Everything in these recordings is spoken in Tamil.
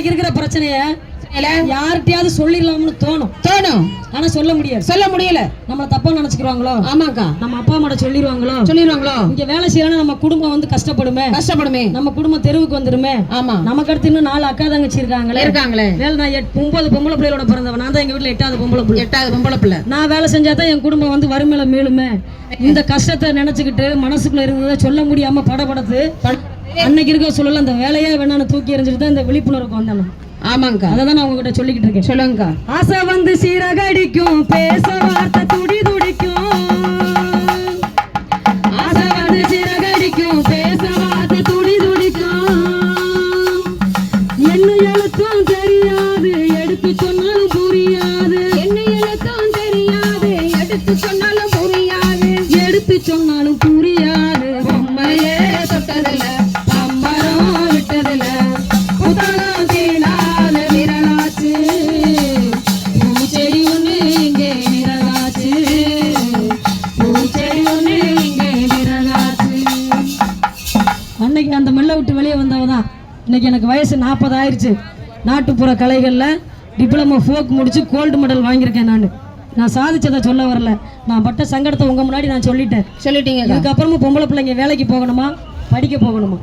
இன்னைக்கு இருக்கிற பிரச்சனைய யார்கிட்டயாவது சொல்லிடலாம்னு தோணும். ஆனா சொல்ல முடியல. நம்ம தப்பா நினைச்சுக்குவாங்களோ? ஆமாக்கா. நம்ம அப்பா அம்மா சொல்லிடுவாங்களோ? இங்க வேலை செய்யலாம் நம்ம குடும்பம் வந்து கஷ்டப்படுமே, நம்ம குடும்பம் தெருவுக்கு வந்துருமே. ஆமா, நமக்கு அடுத்து இன்னும் 4 அக்கா தங்கச்சி இருக்காங்களே. வேலை நான் 9 பொம்பளை பிள்ளையோட பிறந்தவன். நான் தான் எங்க வீட்டுல 8வது பொம்பளை பிள்ளை. நான் வேலை செஞ்சாதான் என் குடும்பம் வந்து வறுமையில மீளுமே. இந்த கஷ்டத்தை நினைச்சுக்கிட்டு மனசுக்குள்ள இருந்ததை சொல்ல முடியாம படபடத்து அன்னைக்கு இருக்க சொல்லல அந்த வேலையே வேணான்னு தூக்கி எறிஞ்சிட்டு தான் இந்த விழிப்புணர்வுக்கு வந்தேன். ஆமாங்கா, அதான் நான் உங்ககிட்ட சொல்லிக்கிட்டு இருக்கேன். சொல்லுங்கக்கா. ஆசை வந்து சீரகடிக்கும், பேச வார்த்தை துடி துடிக்கும். ஆசை வந்து சீரகடிக்கும், பேச வார்த்தை துடி துடிக்கும். என்ன எழுத்தும் தெரியாது, எடுத்து சொன்னாலும் புரியாது. என்ன எழுத்தும் தெரியாது, எடுத்து சொன்னாலும் புரியாது. எடுத்து சொன்னாலும் புரியாது. பொம்மையே தொட்டதில்ல, பம்பரம் விட்டதில்ல, புத்தகம் அன்னைக்கு அந்த மெல்ல விட்டு வெளியே வந்தவதான். இன்னைக்கு எனக்கு வயசு 40 ஆயிடுச்சு. நாட்டுப்புற கலைகளில் டிப்ளமோ ஃபோக் முடிச்சு கோல்டு மெடல் வாங்கியிருக்கேன். நான் சாதிச்சதை சொல்ல வரல, நான் பட்ட சங்கடத்தை உங்க முன்னாடி நான் சொல்லிட்டீங்க. இதுக்கப்புறமும் பொம்பளை பிள்ளைங்க வேலைக்கு போகணுமா, படிக்க போகணுமா?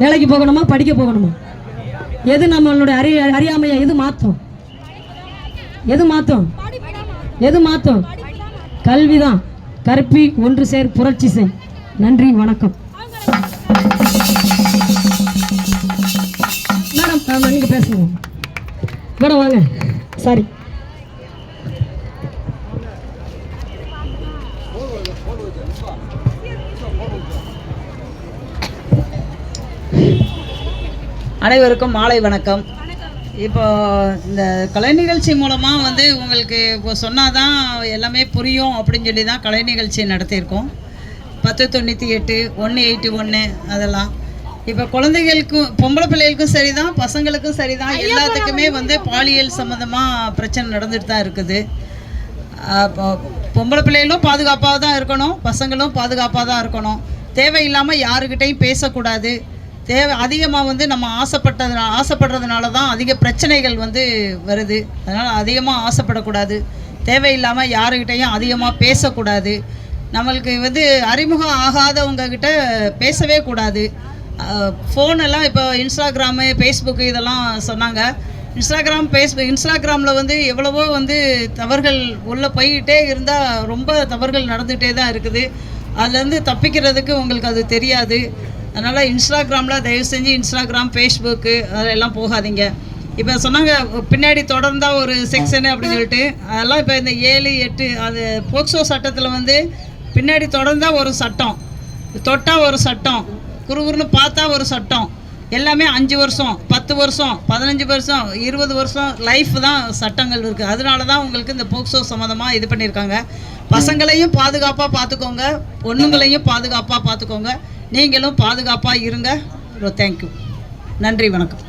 வேலைக்கு போகணுமா, படிக்க போகணுமா? எது நம்மளுடைய அறியாமையை எது மாற்றும்? கல்விதான். கற்பி ஒன்று சேர் புரட்சி செய். நன்றி, வணக்கம். மேடம் நீங்க பேசுங்க. மேடம் வாங்க. சாரி. அனைவருக்கும் மாலை வணக்கம். இப்போ இந்த கலை நிகழ்ச்சி மூலமாக வந்து உங்களுக்கு இப்போ சொன்னாதான் எல்லாமே புரியும் அப்படின்னு சொல்லி தான் கலை நிகழ்ச்சி நடத்தியிருக்கோம். 1098 181 அதெல்லாம் இப்போ குழந்தைகளுக்கும் பொம்பளை பிள்ளைகளுக்கும் சரி தான், பசங்களுக்கும் சரி தான், எல்லாத்துக்குமே வந்து பாலியல் சம்மந்தமாக பிரச்சனை நடந்துட்டு தான் இருக்குது. பொம்பளை பிள்ளைகளும் பாதுகாப்பாக தான் இருக்கணும், பசங்களும் பாதுகாப்பாக தான் இருக்கணும். தேவையில்லாமல் யாருக்கிட்டையும் பேசக்கூடாது. அதிகமாக வந்து நம்ம ஆசைப்படுறதுனால தான் அதிக பிரச்சனைகள் வந்து வருது. அதனால் அதிகமாக ஆசைப்படக்கூடாது. தேவையில்லாமல் யாருக்கிட்டையும் அதிகமாக பேசக்கூடாது. நம்மளுக்கு வந்து அறிமுகம் ஆகாதவங்கக்கிட்ட பேசவே கூடாது. ஃபோனெல்லாம் இப்போ இன்ஸ்டாகிராமு, ஃபேஸ்புக்கு இதெல்லாம் சொன்னாங்க. இன்ஸ்டாகிராமில் வந்து எவ்வளவோ வந்து தவறுகள் உள்ளே போய்கிட்டே இருந்தால் ரொம்ப தவறுகள் நடந்துகிட்டே தான் இருக்குது. அதுலேருந்து தப்பிக்கிறதுக்கு உங்களுக்கு அது தெரியாது. அதனால் இன்ஸ்டாகிராமில் தயவு செஞ்சு இன்ஸ்டாகிராம், ஃபேஸ்புக்கு அதெல்லாம் போகாதீங்க. இப்போ சொன்னாங்க பின்னாடி தொடர்ந்தால் ஒரு செக்ஷனு அப்படின்னு சொல்லிட்டு, அதெல்லாம் இப்போ இந்த 7, 8 அது போக்சோ சட்டத்தில் வந்து பின்னாடி தொடர்ந்தால் ஒரு சட்டம், தொட்டால் ஒரு சட்டம், குறுகுறுன்னு பார்த்தா ஒரு சட்டம், எல்லாமே 5 வருஷம், 10 வருஷம், 15 வருஷம், 20 வருஷம் லைஃப் தான் சட்டங்கள் இருக்குது. அதனால தான் உங்களுக்கு இந்த போக்சோ சம்மந்தமாக இது பண்ணியிருக்காங்க. பசங்களையும் பாதுகாப்பாக பார்த்துக்கோங்க, பொண்ணுங்களையும் பாதுகாப்பாக பார்த்துக்கோங்க. நீங்களும் பாதுகாப்பாக இருங்க. தேங்க்யூ. நன்றி, வணக்கம்.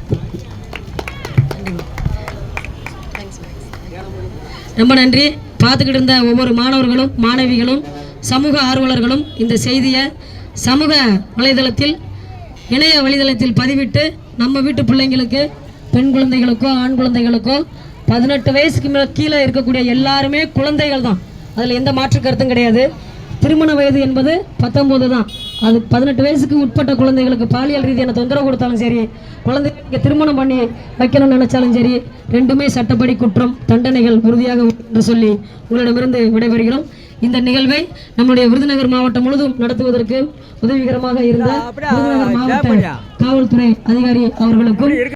ரொம்ப நன்றி. பார்த்துக்கிட்டு இருந்த ஒவ்வொரு மாணவர்களும் மாணவிகளும் சமூக ஆர்வலர்களும் இந்த செய்தியை சமூக வலைதளத்தில், இணைய வலைதளத்தில் பதிவிட்டு நம்ம வீட்டு பிள்ளைங்களுக்கு, பெண் குழந்தைகளுக்கோ ஆண் குழந்தைகளுக்கோ 18 வயசுக்கு கீழே இருக்கக்கூடிய எல்லாருமே குழந்தைகள் தான். அதில் எந்த மாற்று கருத்தும் கிடையாது. திருமண வயது என்பது 19 தான். அது 18 வயசுக்கு உட்பட்ட குழந்தைகளுக்கு பாலியல் ரீதியான தொந்தரவு கொடுத்தாலும் சரி, குழந்தைகளுக்கு திருமணம் பண்ணி வைக்கணும்னு நினைச்சாலும் சரி, ரெண்டுமே சட்டப்படி குற்றம், தண்டனைகள் உறுதியாக என்று சொல்லி உங்களிடமிருந்து விடைபெறுகிறோம். இந்த நிகழ்வை நம்முடைய விருதுநகர் மாவட்டம் முழுவதும் நடத்துவதற்கு உதவிகரமாக இருந்த விருதுநகர் மாவட்ட காவல்துறை அதிகாரி அவர்களுக்கும்